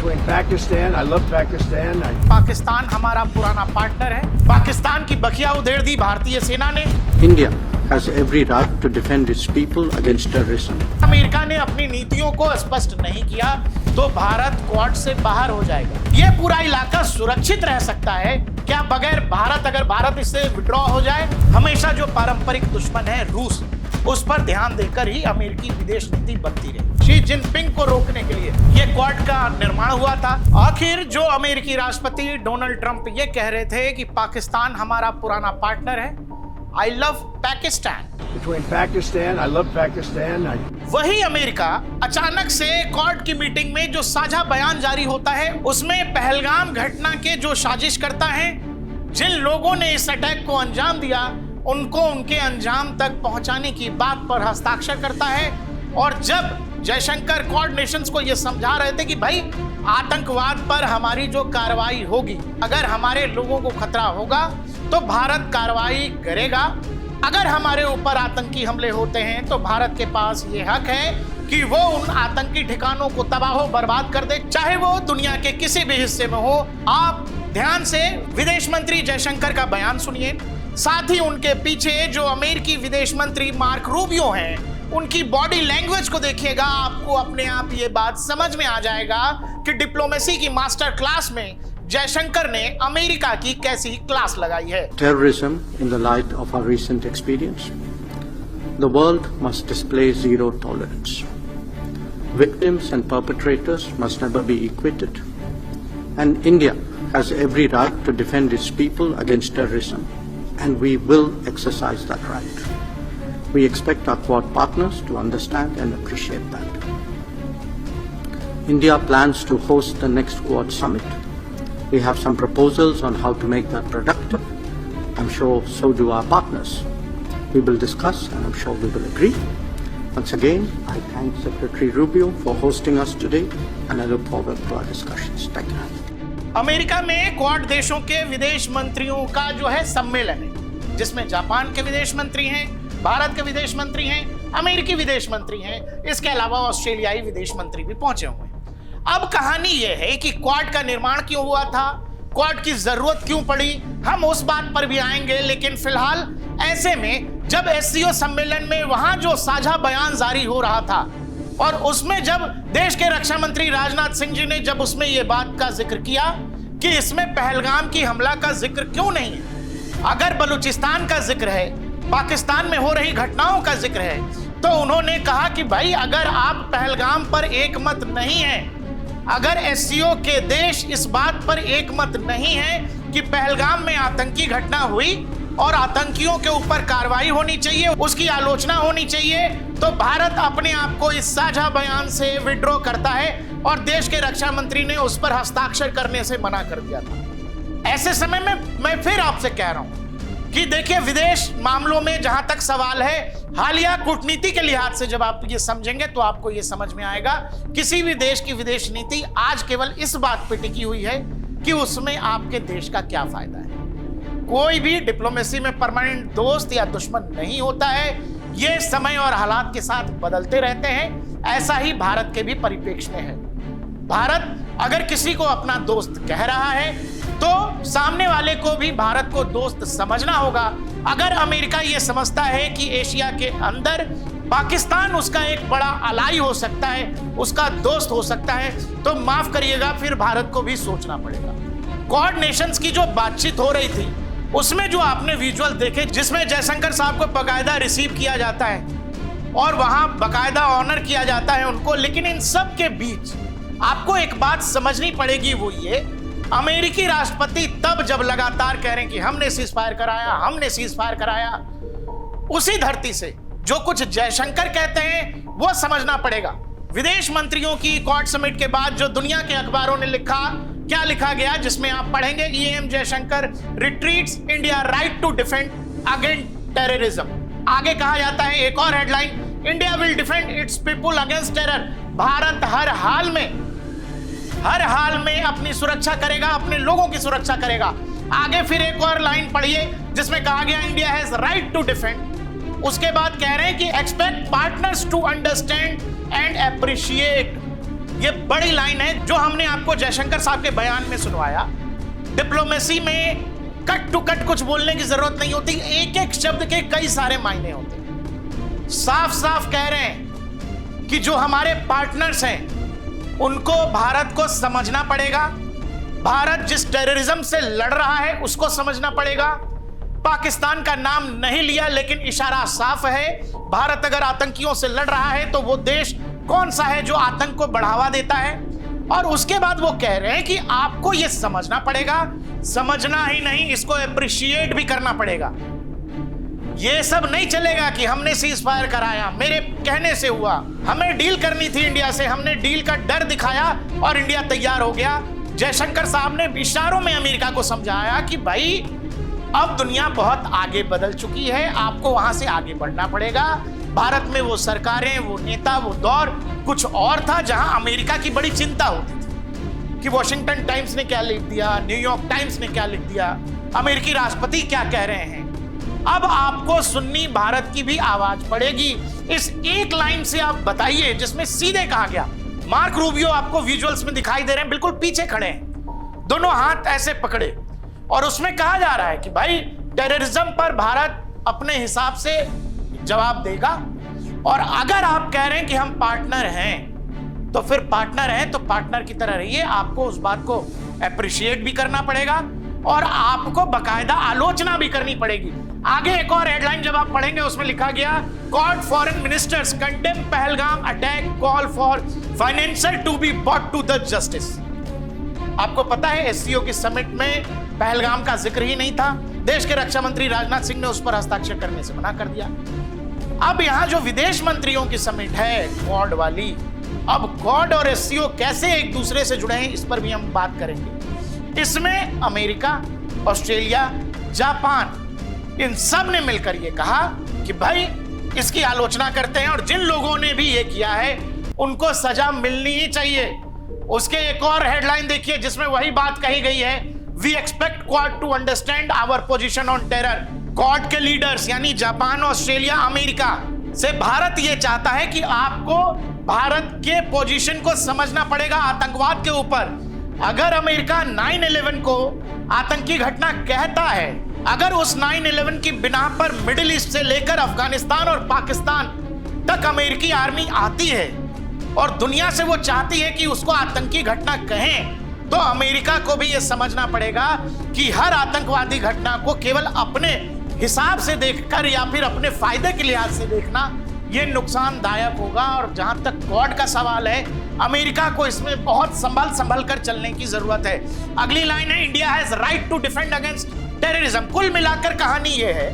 between Pakistan. I love Pakistan. Pakistan हमारा पुराना partner है। पाकिस्तान की बखिया उधेड़ दी भारतीय सेना ने। India has every right to defend its people against terrorism. America ने अपनी नीतियों को स्पष्ट नहीं किया तो भारत क्वाड से बाहर हो जाएगा। ये पूरा इलाका सुरक्षित रह सकता है क्या बगैर भारत, अगर भारत इससे विड्रॉ हो जाए? हमेशा जो पारंपरिक दुश्मन है रूस, उस पर ध्यान देकर ही अमेरिकी विदेश नीति बनती रही। शी जिनपिंग को रोकने के लिए ये क्वाड का निर्माण हुआ था। आखिर जो अमेरिकी राष्ट्रपति डोनाल्ड ट्रंप ये कह रहे थे कि पाकिस्तान हमारा पुराना पार्टनर है, I love Pakistan. Between Pakistan, I love Pakistan. वही अमेरिका अचानक से क्वाड की मीटिंग में जो साझा बयान जारी होता है उसमें पहलगाम घटना के जो साजिश करता है, जिन लोगों ने इस अटैक को अंजाम दिया उनको उनके अंजाम तक पहुंचाने की बात पर हस्ताक्षर करता है। और जब जयशंकर क्वाड नेशंस को यह समझा रहे थे कि भाई आतंकवाद पर हमारी जो कार्रवाई होगी, अगर हमारे लोगों को खतरा होगा तो भारत कार्रवाई करेगा। अगर हमारे ऊपर आतंकी हमले होते हैं तो भारत के पास ये हक है कि वो उन आतंकी ठिकानों को तबाह बर्बाद कर दे, चाहे वो दुनिया के किसी भी हिस्से में हो। आप ध्यान से विदेश मंत्री जयशंकर का बयान सुनिए, साथ ही उनके पीछे जो अमेरिकी विदेश मंत्री मार्क रूबियो हैं उनकी बॉडी लैंग्वेज को देखिएगा। आपको अपने आप ये बात समझ में आ जाएगा कि डिप्लोमेसी की मास्टर क्लास में जयशंकर ने अमेरिका की कैसी क्लास लगाई है। Terrorism, in the light of our recent experience, the world must display zero tolerance. Victims and perpetrators must never be equated. And India has every right to defend its people against terrorism. And we will exercise that right. We expect our Quad partners to understand and appreciate that. India plans to host the next Quad summit. We have some proposals on how to make that productive. I'm sure so do our partners. We will discuss and I'm sure we will agree. Once again, I thank Secretary Rubio for hosting us today and I look forward to our discussions. Thank you. America में quad देशों के विदेश मंत्रियों का जो है सम्मेलन है, जिसमें जापान के विदेश मंत्री हैं, भारत के विदेश मंत्री हैं, अमेरिकी विदेश मंत्री हैं, इसके अलावा ऑस्ट्रेलियाई विदेश मंत्री भी पहुंचे हुए हैं। अब कहानी यह है कि क्वाड का निर्माण क्यों हुआ था, क्वाड की जरूरत क्यों पड़ी, हम उस बात पर भी आएंगे। लेकिन फिलहाल ऐसे में जब एससीओ सम्मेलन में वहां जो साझा बयान जारी हो रहा था और उसमें जब देश के रक्षा मंत्री राजनाथ सिंह जी ने जब उसमें यह बात का जिक्र किया कि इसमें पहलगाम की हमला का जिक्र क्यों नहीं है, अगर बलूचिस्तान का जिक्र है, पाकिस्तान में हो रही घटनाओं का जिक्र है, तो उन्होंने कहा कि भाई अगर आप पहलगाम पर एक मत नहीं है, अगर एससीओ के देश इस बात पर एक मत नहीं है कि पहलगाम में आतंकी घटना हुई और आतंकियों के ऊपर कार्रवाई होनी चाहिए, उसकी आलोचना होनी चाहिए, तो भारत अपने आप को इस साझा बयान से विड्रॉ करता है और देश के रक्षा मंत्री ने उस पर हस्ताक्षर करने से मना कर दिया था। ऐसे समय में मैं फिर आपसे कह रहा हूं कि देखिए, विदेश मामलों में जहां तक सवाल है, हालिया कूटनीति के लिहाज से जब आप ये समझेंगे तो आपको ये समझ में आएगा किसी भी देश की विदेश नीति आज केवल इस बात पे टिकी हुई है कि उसमें आपके देश का क्या फायदा है। कोई भी डिप्लोमेसी में परमानेंट दोस्त या दुश्मन नहीं होता है, ये समय और हालात के साथ बदलते रहते हैं। ऐसा ही भारत के भी परिप्रेक्ष्य में है। भारत अगर किसी को अपना दोस्त कह रहा है तो सामने वाले को भी भारत को दोस्त समझना होगा। अगर अमेरिका ये समझता है कि एशिया के अंदर पाकिस्तान उसका एक बड़ा अलाई हो सकता है, उसका दोस्त हो सकता है, तो माफ करिएगा, फिर भारत को भी सोचना पड़ेगा। क्वाड नेशंस की जो बातचीत हो रही थी उसमें जो आपने विजुअल देखे जिसमें जयशंकर साहब को बाकायदा रिसीव किया जाता है और वहां बाकायदा ऑनर किया जाता है उनको, लेकिन इन सब के बीच आपको एक बात समझनी पड़ेगी, वो ये अमेरिकी राष्ट्रपति तब जब लगातार कह रहे हैं कि हमने सीज फायर कराया, हमने सीज फायर कराया, उसी धरती से जो कुछ जयशंकर कहते हैं वो समझना पड़ेगा। विदेश मंत्रियों की क्वाड समिट के बाद जो दुनिया के अखबारों ने लिखा, क्या लिखा गया, जिसमें आप पढ़ेंगे EAM Jaishankar retreats India right to defend against terrorism. आगे कहा जाता है एक और headline, India will defend its people against terror. Bharat हर हाल में अपनी सुरक्षा करेगा, अपने लोगों की सुरक्षा करेगा। आगे फिर एक और लाइन पढ़िए जिसमें कहा गया India has right to defend. उसके बाद कह रहे हैं कि expect partners to understand and appreciate. ये बड़ी लाइन है जो हमने आपको जयशंकर साहब के बयान में सुनवाया। डिप्लोमेसी में कट टू कट कुछ बोलने की जरूरत नहीं होती, एक एक शब्द के कई सारे मायने होते हैं। साफ साफ कह रहे हैं कि जो हमारे पार्टनर्स हैं उनको भारत को समझना पड़ेगा, भारत जिस टेररिज्म से लड़ रहा है उसको समझना पड़ेगा। पाकिस्तान का नाम नहीं लिया लेकिन इशारा साफ है, भारत अगर आतंकियों से लड़ रहा है तो वो देश कौन सा है जो आतंक को बढ़ावा देता है। और उसके बाद वो कह रहे हैं कि आपको ये समझना पड़ेगा, समझना ही नहीं इसको अप्रिशिएट भी करना पड़ेगा। ये सब नहीं चलेगा कि हमने सीज फायर कराया, मेरे कहने से हुआ, हमें डील करनी थी इंडिया से, हमने डील का डर दिखाया और इंडिया तैयार हो गया। जयशंकर साहब ने इशारों में अमेरिका को समझाया कि भाई अब दुनिया बहुत आगे बदल चुकी है, आपको वहां से आगे बढ़ना पड़ेगा। भारत में वो सरकारें, वो नेता, वो दौर कुछ और था जहां अमेरिका की बड़ी चिंता होती थी कि वॉशिंगटन टाइम्स ने क्या लिख दिया, न्यूयॉर्क टाइम्स ने क्या लिख दिया, अमेरिकी राष्ट्रपति क्या कह रहे हैं। अब आपको सुन्नी भारत की भी आवाज पड़ेगी। इस एक लाइन से आप बताइए जिसमें सीधे कहा गया, मार्क रूबियो आपको विजुअल्स में दिखाई दे रहे हैं, बिल्कुल पीछे खड़े हैं, दोनों हाथ ऐसे पकड़े, और उसमें कहा जा रहा है कि भाई टेररिज्म पर भारत अपने हिसाब से जवाब देगा, और अगर आप कह रहे हैं कि हम पार्टनर हैं तो फिर पार्टनर हैं तो पार्टनर की तरह रहिए, आपको उस बात को अप्रिशिएट भी करना पड़ेगा और आपको बकायदा आलोचना भी करनी पड़ेगी। आगे एक और हेडलाइन जब आप पढ़ेंगे उसमें लिखा गया, Quad foreign ministers condemn Pahalgam attack, call for financial to be bought to the justice. आपको पता है एससीओ की समिट में पहलगाम का जिक्र ही नहीं था, देश के रक्षा मंत्री राजनाथ सिंह ने उस पर हस्ताक्षर करने से मना कर दिया। अब यहां जो विदेश मंत्रियों की समिट है क्वाड वाली, अब क्वाड और एससीओ कैसे एक दूसरे से जुड़े हैं इस पर भी हम बात करेंगे। इसमें अमेरिका, ऑस्ट्रेलिया, जापान, इन सब ने मिलकर यह कहा कि भाई इसकी आलोचना करते हैं और जिन लोगों ने भी ये किया है उनको सजा मिलनी ही चाहिए। उसके एक और हेडलाइन देखिए जिसमें वही बात कही गई है, we expect Quad to understand our position on terror. Quad के लीडर्स यानी जापान, ऑस्ट्रेलिया, अमेरिका से भारत ये चाहता है कि आपको भारत के पोजीशन को समझना पड़ेगा आतंकवाद के ऊपर। अगर अमेरिका 9/11 को आतंकी घटना कहता है, अगर उस 9/11 की बिना पर मिडिल ईस्ट से लेकर अफगानिस्तान और पाकिस्तान तक अमेरिकी आर्मी आती है और दुनिया से वो चाहती है कि उसको आतंकी घटना कहें, तो अमेरिका को भी यह समझना पड़ेगा कि हर आतंकवादी घटना को केवल अपने हिसाब से देखकर या फिर अपने फायदे के लिहाज से देखना यह नुकसानदायक होगा। और जहां तक क्वाड का सवाल है, अमेरिका को इसमें बहुत संभल कर चलने की जरूरत है। अगली लाइन है, India has right to defend against terrorism. कुल मिलाकर कहानी यह है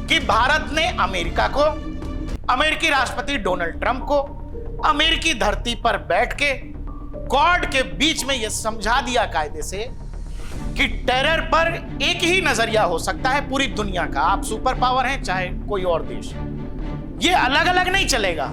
कि भारत ने अमेरिका को, अमेरिकी राष्ट्रपति डोनाल्ड ट्रंप को अमेरिकी धरती पर बैठ के क्वाड के बीच में यह समझा दिया कायदे से कि टेरर पर एक ही नजरिया हो सकता है पूरी दुनिया का, आप सुपर पावर हैं चाहे कोई और देश, ये अलग अलग नहीं चलेगा।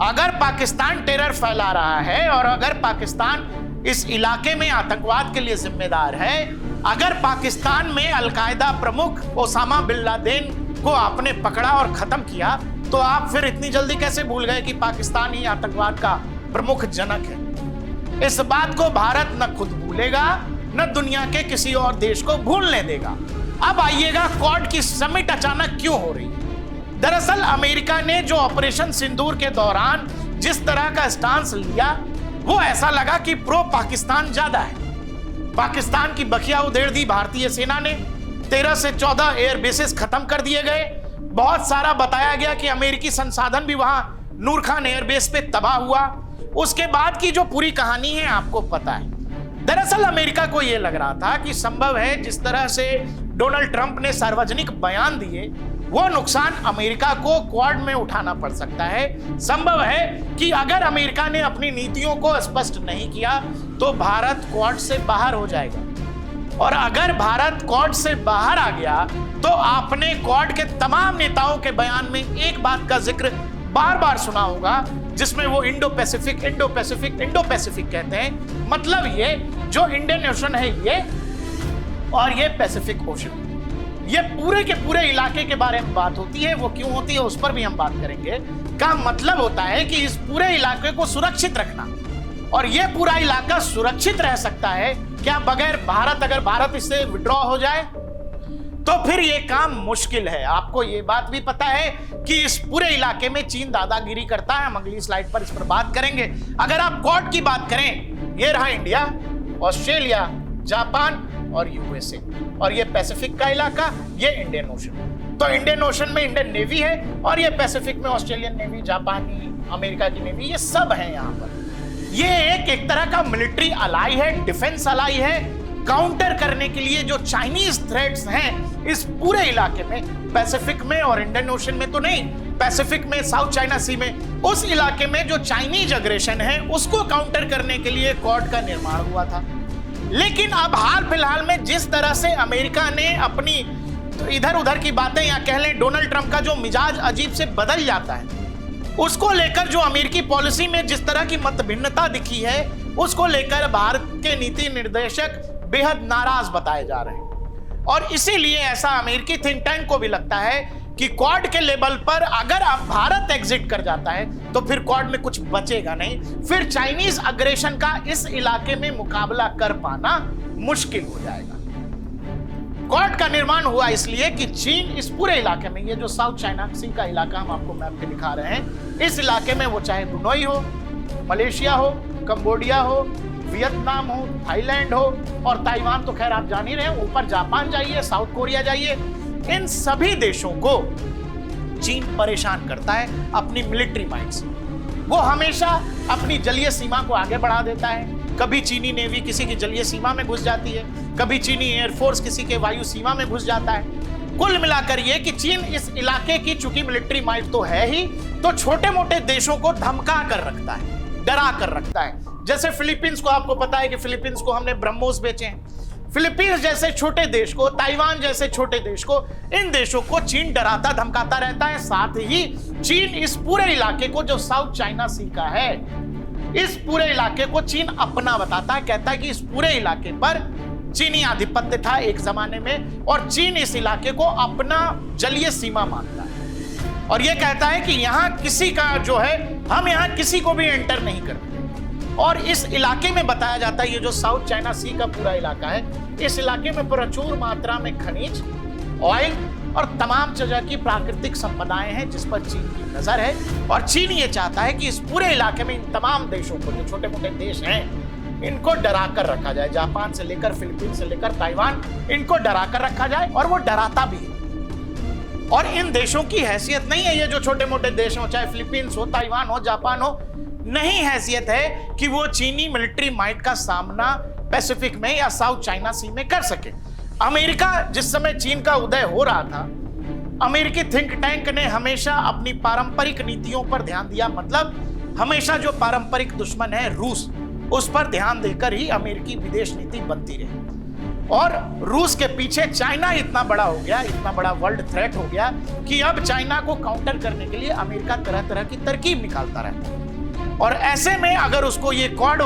अगर पाकिस्तान टेरर फैला रहा है और अगर पाकिस्तान इस इलाके में आतंकवाद के लिए जिम्मेदार है, अगर पाकिस्तान में अलकायदा प्रमुख ओसामा बिन लादेन को आपने पकड़ा और खत्म किया, तो आप फिर इतनी जल्दी कैसे भूल गए कि पाकिस्तान ही आतंकवाद का प्रमुख जनक है। इस बात को भारत न खुद भूलेगा न दुनिया के किसी और देश को भूलने देगा। अब आइएगा क्वाड की समिट अचानक क्यों हो रही है। दरअसल अमेरिका ने जो ऑपरेशन सिंदूर के दौरान जिस तरह का स्टांस लिया, वो ऐसा लगा कि प्रो पाकिस्तान ज्यादा है। पाकिस्तान की बखिया उधेड़ दी भारतीय सेना ने, 13 से 14 एयर बेसेस खत्म कर दिए गए। बहुत सारा बताया गया कि अमेरिकी संसाधन भी वहां नूर खान एयरबेस पे तबाह हुआ। उसके बाद की जो पूरी कहानी है आपको पता है। दरअसल अमेरिका को यह लग रहा था कि संभव है जिस तरह से डोनाल्ड ट्रंप ने सार्वजनिक बयान दिए, वो नुकसान अमेरिका को क्वाड में उठाना पड़ सकता है। संभव है कि अगर अमेरिका ने अपनी नीतियों को स्पष्ट नहीं किया तो भारत क्वाड से बाहर हो जाएगा, और अगर भारत क्वाड से बाहर आ गया तो आपने क्वाड के तमाम नेताओं के बयान में एक बात का जिक्र बार बार सुना होगा, जिसमें वो इंडो पैसिफिक कहते हैं। मतलब ये जो इंडियन ओशन है ये, और ये पैसिफिक ओशन, ये पूरे के पूरे इलाके के बारे में बात होती है, वो क्यों होती है उस पर भी हम बात करेंगे। का मतलब होता है कि इस पूरे इलाके को सुरक्षित रखना, और ये पूरा इलाका सुरक्षित रह सकता है क्या बगैर भारत, अगर भारत इससे विड्रॉ हो जाए तो फिर ये काम मुश्किल है। आपको ये बात भी पता है कि इस पूरे इलाके में चीन दादागिरी करता है। हम अगली स्लाइड पर इस पर बात करेंगे। अगर आप क्वाड की बात करें, ये रहा इंडिया, ऑस्ट्रेलिया, जापान और यूएसए, और ये पैसिफिक का इलाका, ये इंडियन ओशन। तो इंडियन ओशन में इंडियन नेवी है, और ये पैसिफिक में ऑस्ट्रेलियन नेवी, जापानी, अमेरिका की नेवी, ये सब है यहाँ पर। ये एक तरह का मिलिट्री अलाई है, डिफेंस अलाई है, काउंटर करने के लिए जो चाइनीज थ्रेट्स हैं इस पूरे इलाके में, पैसिफिक में और इंडियन ओशन में तो नहीं, पैसिफिक में, साउथ चाइना सी में, उस इलाके में जो चाइनीज अग्रेशन है उसको काउंटर करने के लिए क्वाड का निर्माण हुआ था। लेकिन अब हाल फिलहाल में जिस तरह से अमेरिका ने अपनी इधर उधर की बातें, या कह लें डोनाल्ड ट्रंप का जो मिजाज अजीब से बदल जाता है, उसको लेकर जो अमेरिकी पॉलिसी में जिस तरह की मतभिन्नता दिखी है, उसको लेकर भारत के नीति निर्देशक बेहद नाराज बताए जा रहे हैं। और इसीलिए ऐसा अमेरिकी थिंक टैंक को भी लगता है कि क्वाड के लेवल पर अगर अब भारत एग्जिट कर जाता है तो फिर क्वाड में कुछ बचेगा नहीं, फिर चाइनीज अग्रेशन का इस इलाके में मुकाबला कर पाना मुश्किल हो जाएगा। क्वाड का निर्माण हुआ इसलिए कि चीन इस पूरे इलाके में, ये जो साउथ चाइना सी का इलाका हम आपको मैप पे दिखा रहे हैं, इस इलाके में वो चाहे ब्रुनोई हो, मलेशिया हो, कंबोडिया हो, वियतनाम हो, थाईलैंड हो, और ताइवान तो खैर आप जान ही रहे हैं, ऊपर जापान जाइए, साउथ कोरिया जाइए, इन सभी देशों को चीन परेशान करता है अपनी मिलिट्री माइट से। वो हमेशा अपनी जलीय सीमा को आगे बढ़ा देता है। कभी चीनी नेवी किसी की जलीय सीमा में घुस जाती है, कभी चीनी एयरफोर्स किसी के वायु सीमा में घुस जाता है। कुल मिलाकर ये कि चीन इस इलाके की चूंकि मिलिट्री माइट तो है ही, तो छोटे मोटे देशों को धमका कर रखता है, डरा कर रखता है। जैसे फिलीपींस को, आपको पता है कि फिलीपींस को हमने ब्रह्मोस बेचे हैं। फिलीपींस जैसे छोटे देश को, ताइवान जैसे छोटे देश को, इन देशों को चीन डराता धमकाता रहता है। साथ ही चीन इस पूरे इलाके को, जो साउथ चाइना सी का है, इस पूरे इलाके को चीन अपना बताता है, कहता है कि इस पूरे इलाके पर चीनी आधिपत्य था एक जमाने में, और चीन इस इलाके को अपना जलीय सीमा मानता है, और यह कहता है कि यहां किसी का जो है, हम यहां किसी को भी एंटर नहीं करते। और इस इलाके में बताया जाता है, ये जो साउथ चाइना सी का पूरा इलाका है, इस इलाके में प्रचुर मात्रा में खनिज, ऑयल और तमाम तरह की प्राकृतिक संपदाएं हैं जिस पर चीन की नजर है। और चीन ये चाहता है कि इस पूरे इलाके में इन तमाम देशों को, जो छोटे मोटे देश हैं, इनको डरा कर रखा जाए। जापान से लेकर फिलीपींस से लेकर ताइवान, इनको डरा कर रखा जाए, और वो डराता भी है। और इन देशों की हैसियत नहीं है, ये जो छोटे मोटे देश हो, चाहे फिलीपींस हो, ताइवान हो, जापान हो, नहीं हैसियत है कि वो चीनी मिलिट्री माइट का सामना पैसिफिक में या साउथ चाइना सी में कर सके। अमेरिका, जिस समय चीन का उदय हो रहा था, अमेरिकी थिंक टैंक ने हमेशा अपनी पारंपरिक नीतियों पर ध्यान दिया। मतलब हमेशा जो पारंपरिक दुश्मन है रूस, उस पर ध्यान देकर ही अमेरिकी विदेश नीति बनती रही। और रूस के पीछे चाइना इतना बड़ा हो गया, इतना बड़ा वर्ल्ड थ्रेट हो गया कि अब चाइना को काउंटर करने के लिए अमेरिका तरह तरह की तरकीब निकालता रहता है। और ऐसे में अगर उसको ये क्वाड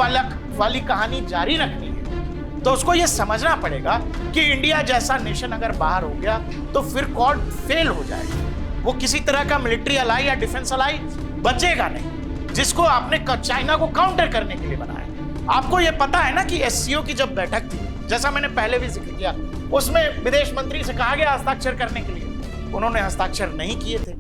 वाली कहानी जारी रखनी है, तो उसको ये समझना पड़ेगा कि इंडिया जैसा नेशन अगर बाहर हो गया तो फिर क्वाड फेल हो जाएगा। वो किसी तरह का मिलिट्री अलाई या डिफेंस अलाई बचेगा नहीं, जिसको आपने चाइना को काउंटर करने के लिए बनाया। आपको ये पता है ना कि एससीओ की जब बैठक थी, जैसा मैंने पहले भी जिक्र किया, उसमें विदेश मंत्री से कहा गया हस्ताक्षर करने के लिए, उन्होंने हस्ताक्षर नहीं किए थे।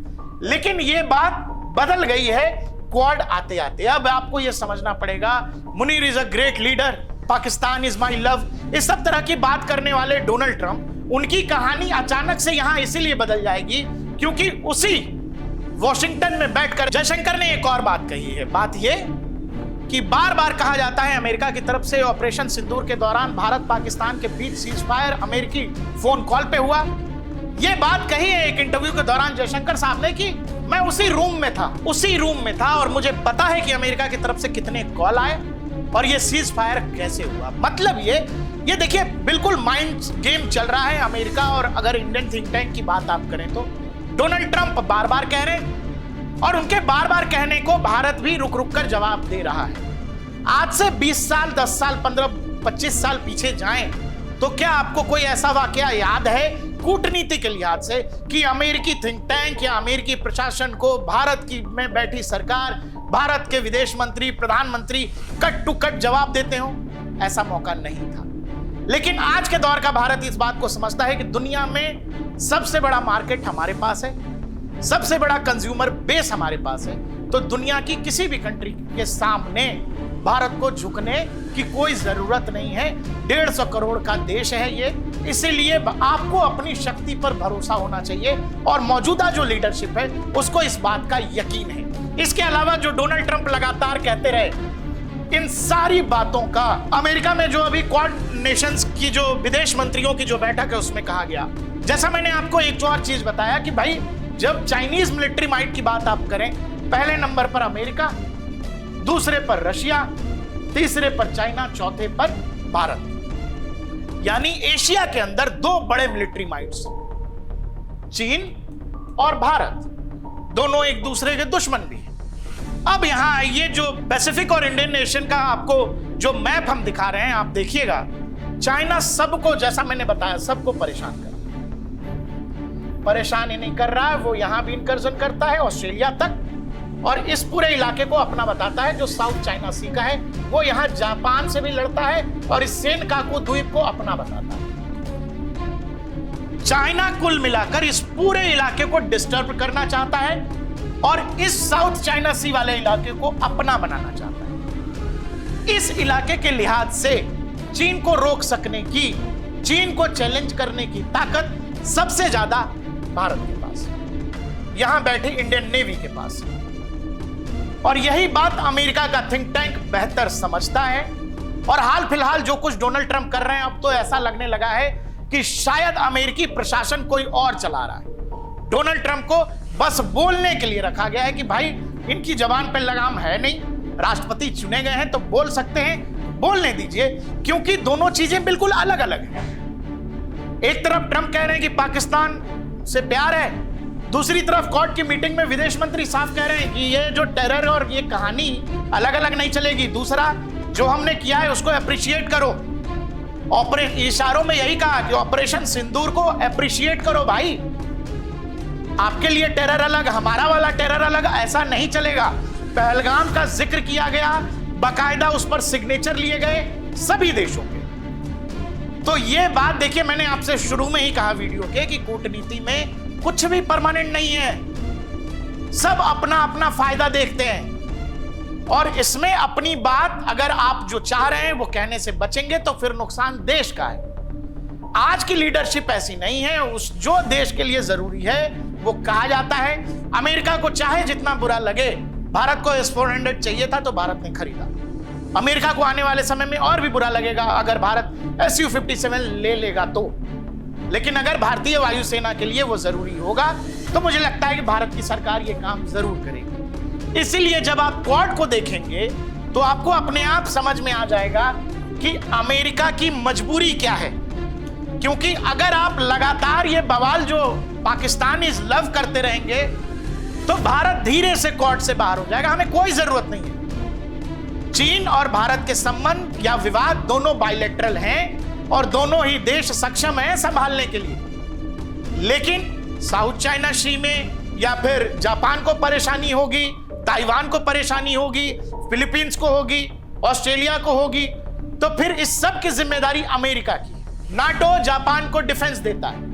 लेकिन ये बात बदल गई है क्वाड आते आते। अब आपको यह समझना पड़ेगा, Munir is a great leader, Pakistan is my love, इस सब तरह की बात करने वाले डोनाल्ड ट्रंप, उनकी कहानी अचानक से यहां इसीलिए बदल जाएगी क्योंकि उसी वॉशिंगटन में बैठकर जयशंकर ने एक और बात कही है। बात यह कि बार बार कहा जाता है अमेरिका की तरफ से ऑपरेशन सिंदूर के दौरान भारत पाकिस्तान के बीच सीज फायर अमेरिकी फोन कॉल पे हुआ। यह बात कही है एक इंटरव्यू के दौरान जयशंकर साहब ने कि मैं उसी रूम में था और मुझे पता है कि अमेरिका की तरफ से कितने कॉल आए और ये सीज फायर कैसे हुआ। मतलब ये देखिए बिल्कुल माइंड गेम चल रहा है अमेरिका। और अगर इंडियन थिंक टैंक की बात आप करें तो डोनाल्ड ट्रंप बार बार कह रहे हैं और उनके बार बार कहने को भारत भी रुक रुक कर जवाब दे रहा है। आज से 20 साल 10 साल 15 25 साल पीछे जाएं तो क्या आपको कोई ऐसा वाकया याद है कूटनीति के लिहाज से कि अमेरिकी थिंक टैंक या अमेरिकी प्रशासन को भारत की में बैठी सरकार, भारत के विदेश मंत्री, प्रधानमंत्री कट टू कट जवाब देते हो, ऐसा मौका नहीं था। लेकिन आज के दौर का भारत इस बात को समझता है कि दुनिया में सबसे बड़ा मार्केट हमारे पास है, सबसे बड़ा कंज्यूमर बेस हमारे पास है, तो दुनिया की किसी भी कंट्री के सामने भारत को झुकने की कोई जरूरत नहीं है। 150 करोड़ का देश है ये, इसीलिए आपको अपनी शक्ति पर भरोसा होना चाहिए और मौजूदा जो लीडरशिप है उसको इस बात का यकीन है। इसके अलावा जो डोनाल्ड ट्रंप लगातार कहते रहे, इन सारी बातों का अमेरिका में जो अभी क्वाड नेशंस की जो विदेश मंत्रियों की जो बैठक है उसमें कहा गया। जैसा मैंने आपको एक और चीज बताया कि भाई जब चाइनीज मिलिट्री माइट की बात आप करें, पहले नंबर पर अमेरिका, दूसरे पर रशिया, तीसरे पर चाइना, चौथे पर भारत। यानी एशिया के अंदर दो बड़े मिलिट्री माइट्स, चीन और भारत, दोनों एक दूसरे के दुश्मन भी हैं। अब यहां ये जो पैसिफिक और इंडियन नेशन का आपको जो मैप हम दिखा रहे हैं, आप देखिएगा, चाइना सबको, जैसा मैंने बताया, सबको परेशान ही नहीं कर रहा है, वो यहां भी इंकर्जन करता है ऑस्ट्रेलिया तक, और इस पूरे इलाके को अपना बताता है जो साउथ चाइना सी का है। वो यहां जापान से भी लड़ता है और इस सेनकाकू द्वीप को अपना बताता है। चाइना कुल मिलाकर इस पूरे इलाके को डिस्टर्ब करना चाहता है और इस साउथ चाइना सी वाले इलाके को अपना बनाना चाहता है। इस इलाके के लिहाज से चीन को रोक सकने की, चीन को चैलेंज करने की ताकत सबसे ज्यादा भारत के पास, यहां बैठे इंडियन नेवी के पास। और यही बात अमेरिका का थिंक टैंक बेहतर समझता है। और हाल फिलहाल जो कुछ डोनाल्ड ट्रंप कर रहे हैं, अब तो ऐसा लगने लगा है कि शायद अमेरिकी प्रशासन कोई और चला रहा है। डोनाल्ड ट्रंप को बस बोलने के लिए रखा गया है कि भाई इनकी जबान पर लगाम है नहीं, राष्ट्रपति चुने गए हैं तो बोल सकते हैं, बोलने दीजिए, क्योंकि दोनों चीजें बिल्कुल अलग अलग हैं। एक तरफ ट्रंप कह रहे हैं कि पाकिस्तान से प्यार है, दूसरी तरफ क्वाड की मीटिंग में विदेश मंत्री साफ कह रहे हैं कि ये जो टेरर और ये कहानी अलग अलग नहीं चलेगी। दूसरा, जो हमने किया है उसको अप्रिशिएट करो। इशारों में यही कहा कि ऑपरेशन सिंदूर को अप्रिशिएट करो भाई। आपके लिए टेरर अलग, हमारा वाला टेरर अलग, ऐसा नहीं चलेगा। पहलगाम का जिक्र किया गया, बाकायदा उस पर सिग्नेचर लिए गए सभी देशों के। तो ये बात देखिए, मैंने आपसे शुरू में ही कहा वीडियो के कि कूटनीति में कुछ भी परमानेंट नहीं है, सब अपना अपना फायदा देखते हैं। और इसमें अपनी बात अगर आप जो चाह रहे हैं वो कहने से बचेंगे तो फिर नुकसान देश का है। आज की लीडरशिप ऐसी नहीं है, उस जो देश के लिए जरूरी है वो कहा जाता है। अमेरिका को चाहे जितना बुरा लगे, भारत को S-400 चाहिए था तो भारत ने खरीदा। अमेरिका को आने वाले समय में और भी बुरा लगेगा अगर भारत Su-57 ले लेगा तो, लेकिन अगर भारतीय वायुसेना के लिए वो जरूरी होगा तो मुझे लगता है कि भारत की सरकार ये काम जरूर करेगी। इसीलिए जब आप क्वाड को देखेंगे तो आपको अपने आप समझ में आ जाएगा कि अमेरिका की मजबूरी क्या है। क्योंकि अगर आप लगातार ये बवाल जो पाकिस्तान इज लव करते रहेंगे तो भारत धीरे से क्वाड से बाहर हो जाएगा। हमें कोई जरूरत नहीं है। चीन और भारत के संबंध या विवाद दोनों बायलैटरल हैं और दोनों ही देश सक्षम हैं संभालने के लिए। लेकिन साउथ चाइना सी में या फिर जापान को परेशानी होगी, ताइवान को परेशानी होगी, फिलीपींस को होगी, ऑस्ट्रेलिया को होगी, तो फिर इस सब की जिम्मेदारी अमेरिका की। नाटो जापान को डिफेंस देता है।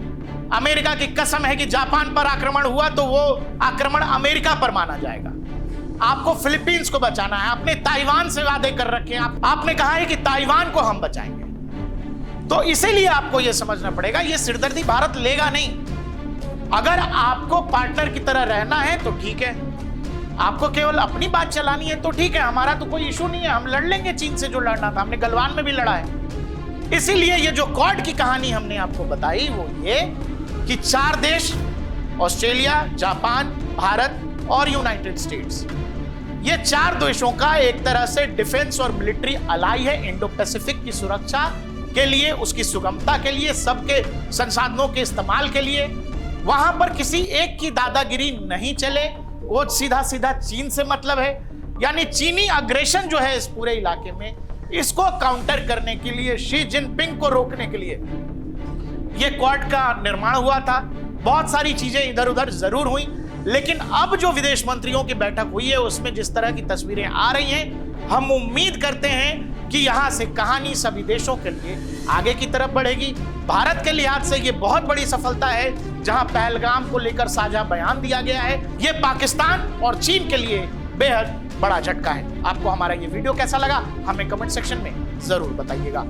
अमेरिका की कसम है कि जापान पर आक्रमण हुआ तो वो आक्रमण अमेरिका पर माना जाएगा। आपको फिलीपींस को बचाना है, आपने ताइवान से वादे कर रखे हैं, आपने कहा है कि ताइवान को हम बचाएंगे। तो इसीलिए आपको यह समझना पड़ेगा, यह सिरदर्दी भारत लेगा नहीं। अगर आपको पार्टनर की तरह रहना है तो ठीक है, आपको केवल अपनी बात चलानी है तो ठीक है, हमारा तो कोई इशू नहीं है, हम लड़ लेंगे चीन से जो लड़ना था, हमने गलवान में भी लड़ा है। इसीलिए ये जो क्वाड की कहानी हमने आपको बताई वो ये कि 4 देश, ऑस्ट्रेलिया, जापान, भारत और यूनाइटेड स्टेट्स, ये 4 देशों का एक तरह से डिफेंस और मिलिट्री अलाई है इंडो पैसिफिक की सुरक्षा के लिए, उसकी सुगमता के लिए, सबके संसाधनों के इस्तेमाल के लिए। वहां पर किसी एक की दादागिरी नहीं चले, वो सीधा सीधा चीन से मतलब है। यानी चीनी अग्रेशन जो है इस पूरे इलाके में, इसको काउंटर करने के लिए, शी जिनपिंग को रोकने के लिए ये क्वाड का निर्माण हुआ था, बहुत सारी चीजें इधर उधर जरूर हुई, लेकिन अब जो विदेश मंत्रियों की बैठक हुई है उसमें जिस तरह की तस्वीरें आ रही हैं, हम उम्मीद करते हैं कि यहां से कहानी सभी देशों के लिए आगे की तरफ बढ़ेगी। भारत के लिहाज से ये बहुत बड़ी सफलता है, जहां पहलगाम को लेकर साझा बयान दिया गया है। ये पाकिस्तान और चीन के लिए बेहद बड़ा झटका है। आपको हमारा ये वीडियो कैसा लगा हमें कमेंट सेक्शन में जरूर बताइएगा।